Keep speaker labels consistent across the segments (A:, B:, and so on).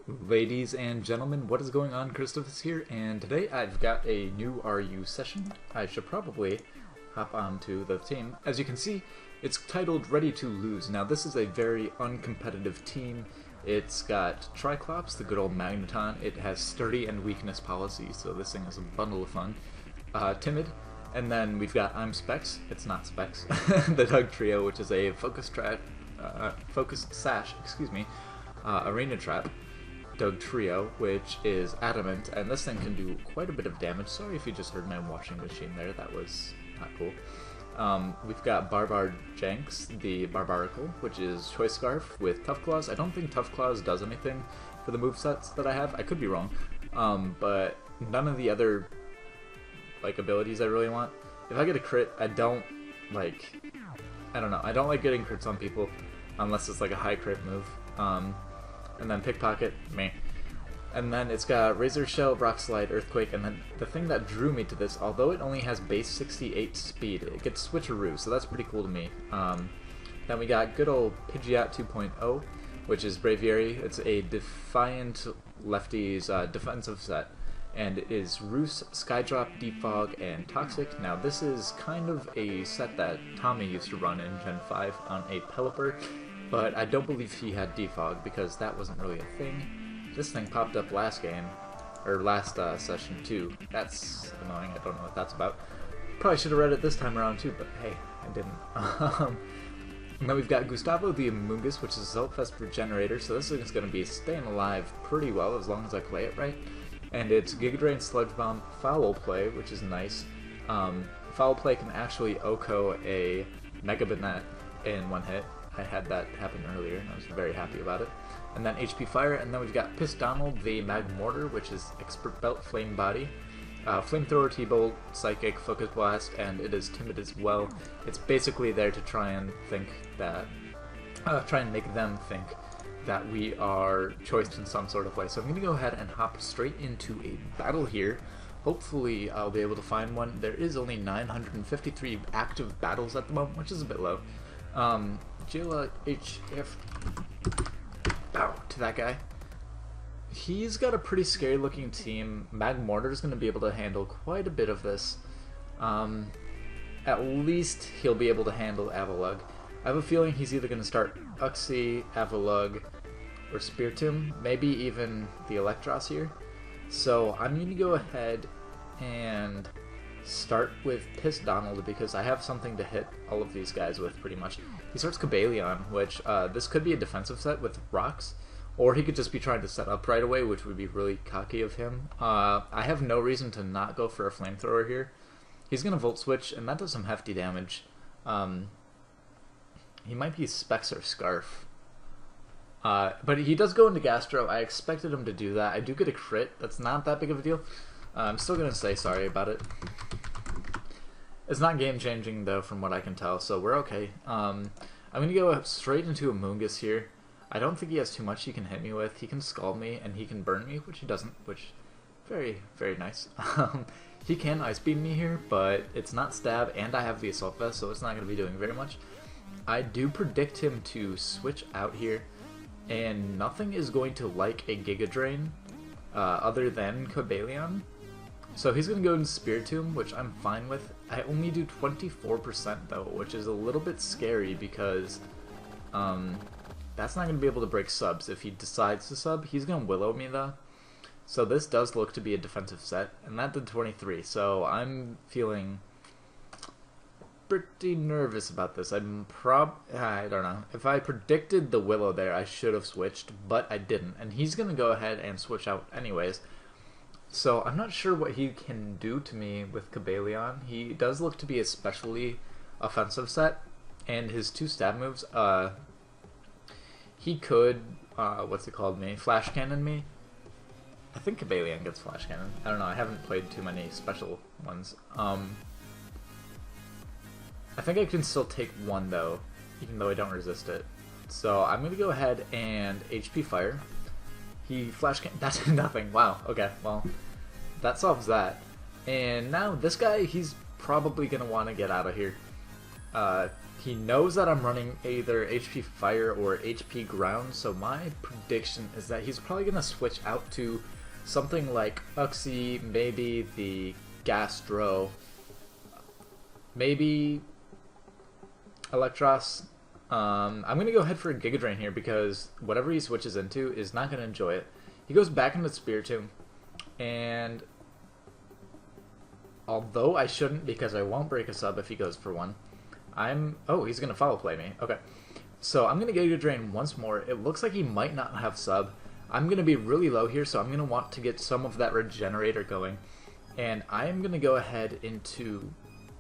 A: Ladies and gentlemen, what is going on? Christopher's here, and today I've got a new RU session. I should probably hop onto the team. As you can see, it's titled Ready to Lose. Now this is a very uncompetitive team. It's got Triclops, the good old Magneton. It has sturdy and weakness policy, so this thing is a bundle of fun. Timid, and then we've got I'm Specs. It's not Specs. The Doug Trio, which is a focus sash, arena trap. Doug Trio, which is adamant, and this thing can do quite a bit of damage. Sorry if you just heard my washing machine there, that was not cool. We've got Barbar Janks, the Barbarical, which is Choice Scarf with Tough Claws. I don't think Tough Claws does anything for the movesets that I have. I could be wrong, but none of the other abilities I really want. If I get a crit, I don't like getting crits on people unless it's like a high crit move. And then Pickpocket, meh. And then it's got Razor Shell, Rock Slide, Earthquake, and then the thing that drew me to this, although it only has base 68 speed, it gets Switcheroo, so that's pretty cool to me. Then we got good old Pidgeot 2.0, which is Braviary. It's a Defiant Lefties defensive set, and it is Roost, Skydrop, Defog, and Toxic. Now this is kind of a set that Tommy used to run in Gen 5 on a Pelipper, but I don't believe he had Defog because that wasn't really a thing. This thing popped up last game, or last session too. That's annoying, I don't know what that's about. Probably should have read it this time around too, but hey, I didn't. And then we've got Gustavo the Amoonguss, which is Zeltfest Regenerator, so this thing's going to be staying alive pretty well as long as I play it right. And it's Giga Drain, Sludge Bomb, Foul Play, which is nice. Foul Play can actually OHKO a Mega Banette in one hit. I had that happen earlier, and I was very happy about it. And then HP Fire, and then we've got Piss Donald, the Mag Mortar, which is Expert Belt Flame Body, Flamethrower, T-Bolt, Psychic, Focus Blast, and it is Timid as well. It's basically there to try and make them think that we are choiced in some sort of way. So I'm going to go ahead and hop straight into a battle here. Hopefully I'll be able to find one. There is only 953 active battles at the moment, which is a bit low. Jilla HF. Bow to that guy. He's got a pretty scary looking team. Mag Mortar is going to be able to handle quite a bit of this. At least he'll be able to handle Avalugg. I have a feeling he's either going to start Uxie, Avalugg, or Spiritomb, maybe even the Electros here. So I'm going to go ahead and start with Piss Donald because I have something to hit all of these guys with pretty much. He starts Cobalion, which this could be a defensive set with rocks, or he could just be trying to set up right away, which would be really cocky of him. I have no reason to not go for a Flamethrower here. He's going to Volt Switch, and that does some hefty damage. He might be Specs or Scarf. But he does go into Gastro. I expected him to do that. I do get a crit. That's not that big of a deal. I'm still going to say sorry about it. It's not game-changing, though, from what I can tell, so we're okay. I'm going to go straight into Amoonguss here. I don't think he has too much he can hit me with. He can Scald me, and he can burn me, which he doesn't, which very, very nice. He can Ice Beam me here, but it's not Stab, and I have the Assault Vest, so it's not going to be doing very much. I do predict him to switch out here, and nothing is going to like a Giga Drain other than Cobalion. So he's going to go into Spiritomb, which I'm fine with. I only do 24% though, which is a little bit scary because that's not going to be able to break subs. If he decides to sub, he's going to Willow me though. So this does look to be a defensive set, and that did 23, so I'm feeling pretty nervous about this. I don't know. If I predicted the Willow there, I should have switched, but I didn't. And he's going to go ahead and switch out anyways. So I'm not sure what he can do to me with Cobalion. He does look to be especially offensive set, and his two stab moves, he could, Flash Cannon me. I think Cobalion gets Flash Cannon. I don't know, I haven't played too many special ones. I think I can still take one though, even though I don't resist it. So I'm going to go ahead and HP Fire. He Flash Cannon, that's nothing, wow, okay, well, that solves that. And now this guy, he's probably going to want to get out of here. He knows that I'm running either HP Fire or HP Ground, so my prediction is that he's probably going to switch out to something like Uxie, maybe the Gastro, maybe Electros. I'm going to go ahead for a Giga Drain here because whatever he switches into is not going to enjoy it. He goes back into Spiritomb, and although I shouldn't because I won't break a sub if he goes for one, oh, he's going to follow play me. Okay. So I'm going to Giga Drain once more. It looks like he might not have sub. I'm going to be really low here, so I'm going to want to get some of that Regenerator going. And I'm going to go ahead into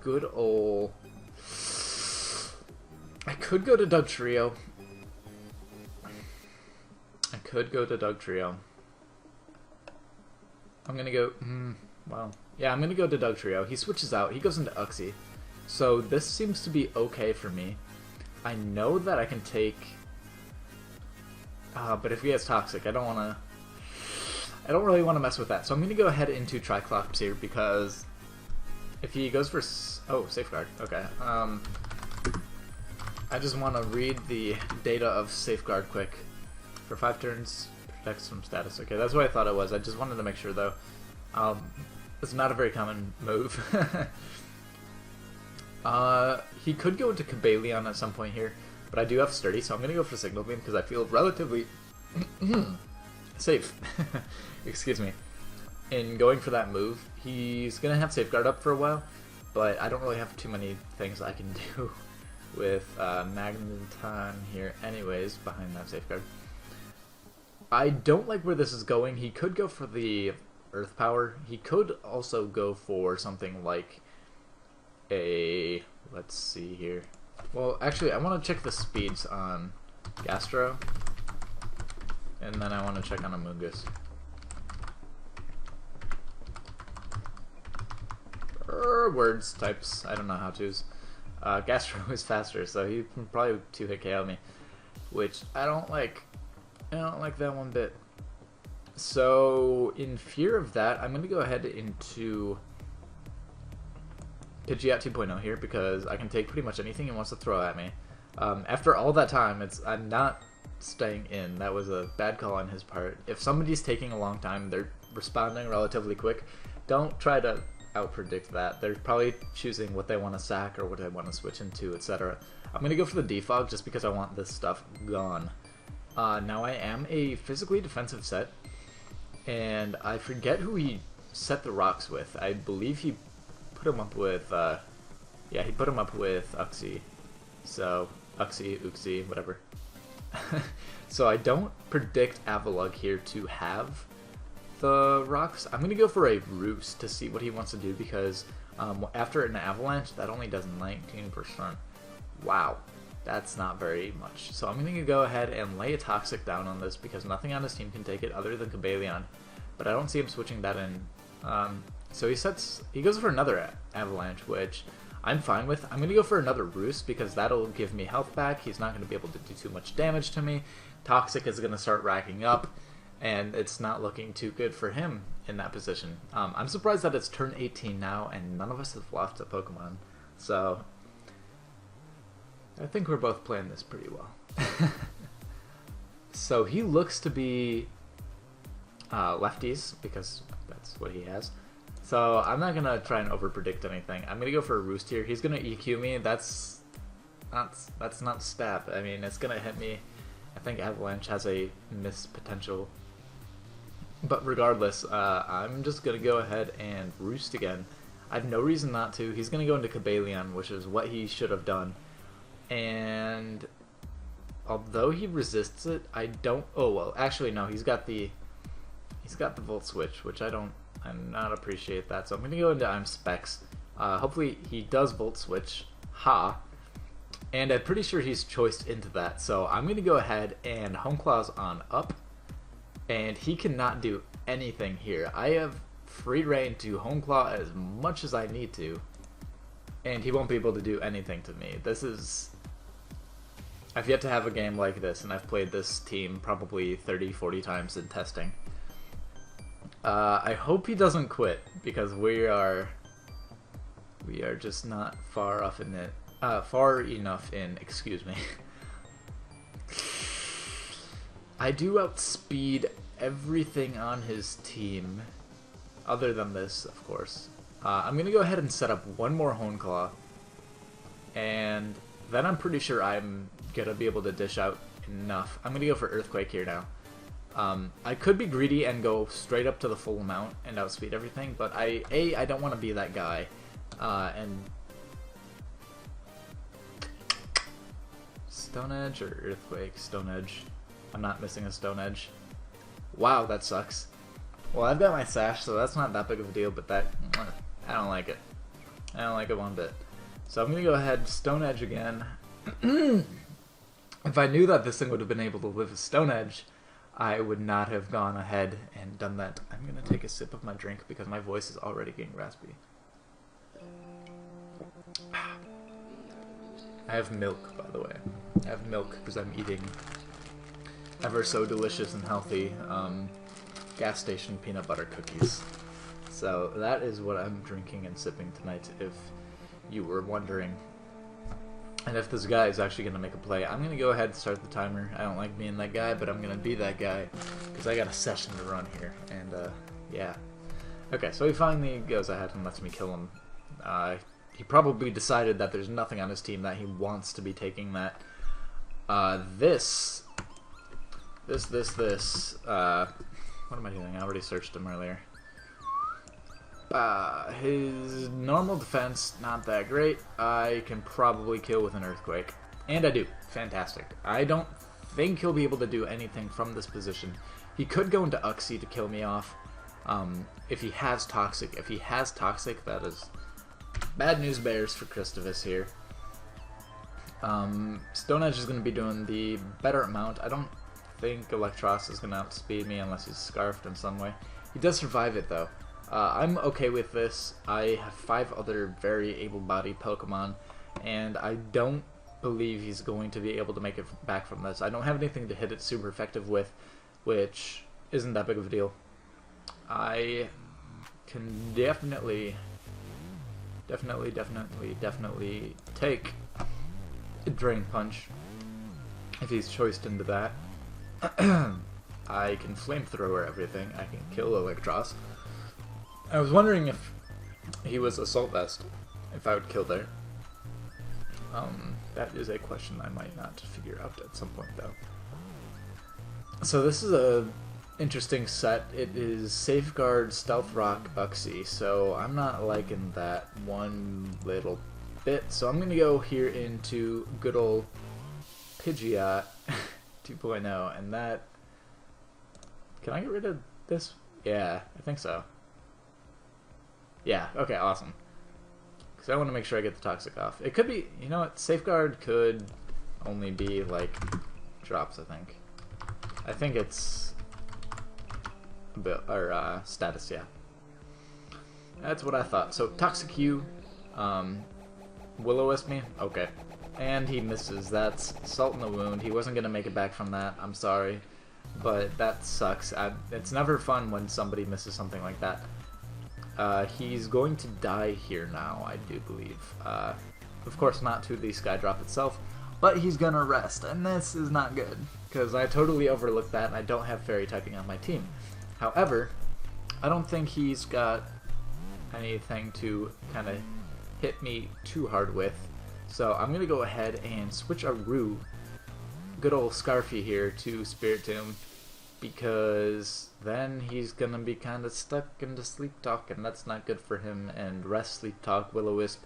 A: good ol'... I could go to Dugtrio. I'm going to go... well, yeah, I'm going to go to Dugtrio. He switches out. He goes into Uxie. So this seems to be okay for me. I know that I can take... but if he has Toxic, I don't really want to mess with that. So I'm going to go ahead into Triclops here because if he goes for... oh, Safeguard. Okay. I just want to read the data of Safeguard quick. For 5 turns, protects from status. Okay, that's what I thought it was. I just wanted to make sure, though. It's not a very common move. He could go into Cobalion at some point here, but I do have Sturdy, so I'm going to go for Signal Beam because I feel relatively safe. Excuse me. In going for that move, he's going to have Safeguard up for a while, but I don't really have too many things I can do with Magneton here anyways behind that Safeguard. I don't like where this is going. He could go for the Earth Power. He could also go for something like a... let's see here. Well, actually, I want to check the speeds on Gastro. And then I want to check on Amoonguss. Words, types, I don't know how to's. Gastro is faster, so he can probably 2-hit KO me. Which I don't like. I don't like that one bit. So, in fear of that, I'm going to go ahead into Pidgeot 2.0 here because I can take pretty much anything he wants to throw at me. After all that time, I'm not staying in. That was a bad call on his part. If somebody's taking a long time, they're responding relatively quick. Don't try to outpredict that. They're probably choosing what they want to sack or what they want to switch into, etc. I'm going to go for the Defog just because I want this stuff gone. Now I am a physically defensive set, and I forget who he set the rocks with. I believe he put him up with, yeah, he put him up with Uxie. So, Uxie, whatever. So I don't predict Avalugg here to have the rocks. I'm going to go for a Roost to see what he wants to do because after an Avalanche, that only does 19%. Wow. That's not very much. So I'm going to go ahead and lay a Toxic down on this because nothing on his team can take it other than Cobalion. But I don't see him switching that in. So he goes for another Avalanche, which I'm fine with. I'm going to go for another Roost because that'll give me health back. He's not going to be able to do too much damage to me. Toxic is going to start racking up, and it's not looking too good for him in that position. I'm surprised that it's turn 18 now, and none of us have lost a Pokemon. So I think we're both playing this pretty well. So he looks to be lefties because that's what he has. So I'm not going to try and overpredict anything. I'm going to go for a Roost here. He's going to EQ me. That's not stab. I mean, it's going to hit me. I think Avalanche has a miss potential. But regardless, I'm just going to go ahead and Roost again. I have no reason not to. He's going to go into Cobalion, which is what he should have done. And although he resists it, I don't... oh, well, actually, no, he's got the Volt Switch, which I'm not appreciate that. So I'm going to go into I'm Specs. Hopefully he does Volt Switch. Ha! And I'm pretty sure he's choiced into that. So I'm going to go ahead and Home Claws on up. And he cannot do anything here. I have free reign to Home Claw as much as I need to. And he won't be able to do anything to me. This is... I've yet to have a game like this, and I've played this team probably 30-40 times in testing. I hope he doesn't quit, because we are just not far off in it. far enough in, excuse me. I do outspeed everything on his team, other than this, of course. I'm going to go ahead and set up one more Hone Claw, and then I'm pretty sure I'm going to be able to dish out enough. I'm going to go for Earthquake here now. I could be greedy and go straight up to the full amount and outspeed everything, but I don't want to be that guy. And Stone Edge or Earthquake? Stone Edge. I'm not missing a Stone Edge. Wow, that sucks. Well, I've got my Sash, so that's not that big of a deal, but that, I don't like it. I don't like it one bit. So I'm going to go ahead, Stone Edge again. If I knew that this thing would have been able to live a Stone Edge, I would not have gone ahead and done that. I'm going to take a sip of my drink because my voice is already getting raspy. I have milk, by the way. I have milk because I'm eating ever so delicious and healthy gas station peanut butter cookies. So that is what I'm drinking and sipping tonight, if you were wondering. And if this guy is actually going to make a play, I'm going to go ahead and start the timer. I don't like being that guy, but I'm going to be that guy because I got a session to run here. And yeah. Okay, so he finally goes ahead and lets me kill him. He probably decided that there's nothing on his team that he wants to be taking that. This. What am I doing? I already searched him earlier. His normal defense, not that great. I can probably kill with an Earthquake. And I do. Fantastic. I don't think he'll be able to do anything from this position. He could go into Uxie to kill me off. If he has Toxic. If he has Toxic, that is bad news bears for Christovus here. Stone Edge is going to be doing the better amount. I don't think Electros is going to outspeed me unless he's scarfed in some way. He does survive it though. I'm okay with this. I have 5 other very able-bodied Pokemon, and I don't believe he's going to be able to make it back from this. I don't have anything to hit it super effective with, which isn't that big of a deal. I can definitely take a Drain Punch if he's choiced into that. I can Flamethrower everything. I can kill Electros. I was wondering if he was Assault Vest, if I would kill there. That is a question I might not figure out at some point, though. So this is a interesting set. It is Safeguard, Stealth Rock, Uxie, so I'm not liking that one little bit. So I'm going to go here into good old Pidgeot 2.0, and that... Can I get rid of this? Yeah, I think so. Yeah, okay, awesome. Because I want to make sure I get the Toxic off. It could be, you know what, Safeguard could only be, like, drops, I think. I think it's... or, status, yeah. That's what I thought. So, Toxic U, Will-O-Wisp me? Okay. And he misses. That's Salt in the Wound. He wasn't going to make it back from that. I'm sorry. But that sucks. It's never fun when somebody misses something like that. He's going to die here now, I do believe. Of course not to the Skydrop itself, but he's gonna rest, and this is not good, because I totally overlooked that, and I don't have Fairy typing on my team. However, I don't think he's got anything to kind of hit me too hard with, so I'm gonna go ahead and switch a Roo, good old Scarfy here, to Spirit Tomb, because then he's gonna be kind of stuck into Sleep Talk, and that's not good for him. And Rest, Sleep Talk, Will-O-Wisp,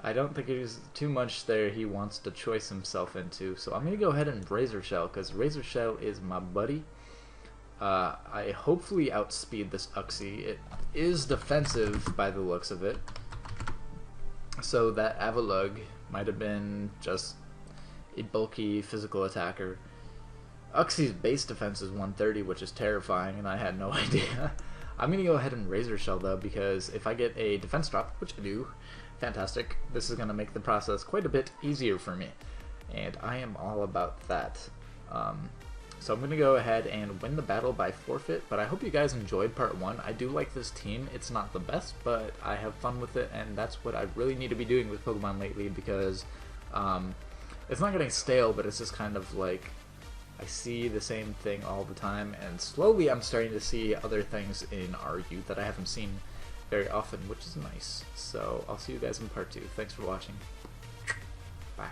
A: I don't think there's too much there he wants to choice himself into. So I'm gonna go ahead and Razor Shell, because Razor Shell is my buddy. I hopefully outspeed this Uxie. It is defensive by the looks of it, so that Avalugg might have been just a bulky physical attacker. Uxie's base defense is 130, which is terrifying, and I had no idea. I'm going to go ahead and Razor Shell, though, because if I get a defense drop, which I do, fantastic, this is going to make the process quite a bit easier for me, and I am all about that. So I'm going to go ahead and win the battle by forfeit, but I hope you guys enjoyed part 1. I do like this team. It's not the best, but I have fun with it, and that's what I really need to be doing with Pokemon lately, because it's not getting stale, but it's just kind of like I see the same thing all the time, and slowly I'm starting to see other things in RU that I haven't seen very often, which is nice. So I'll see you guys in part 2. Thanks for watching. Bye.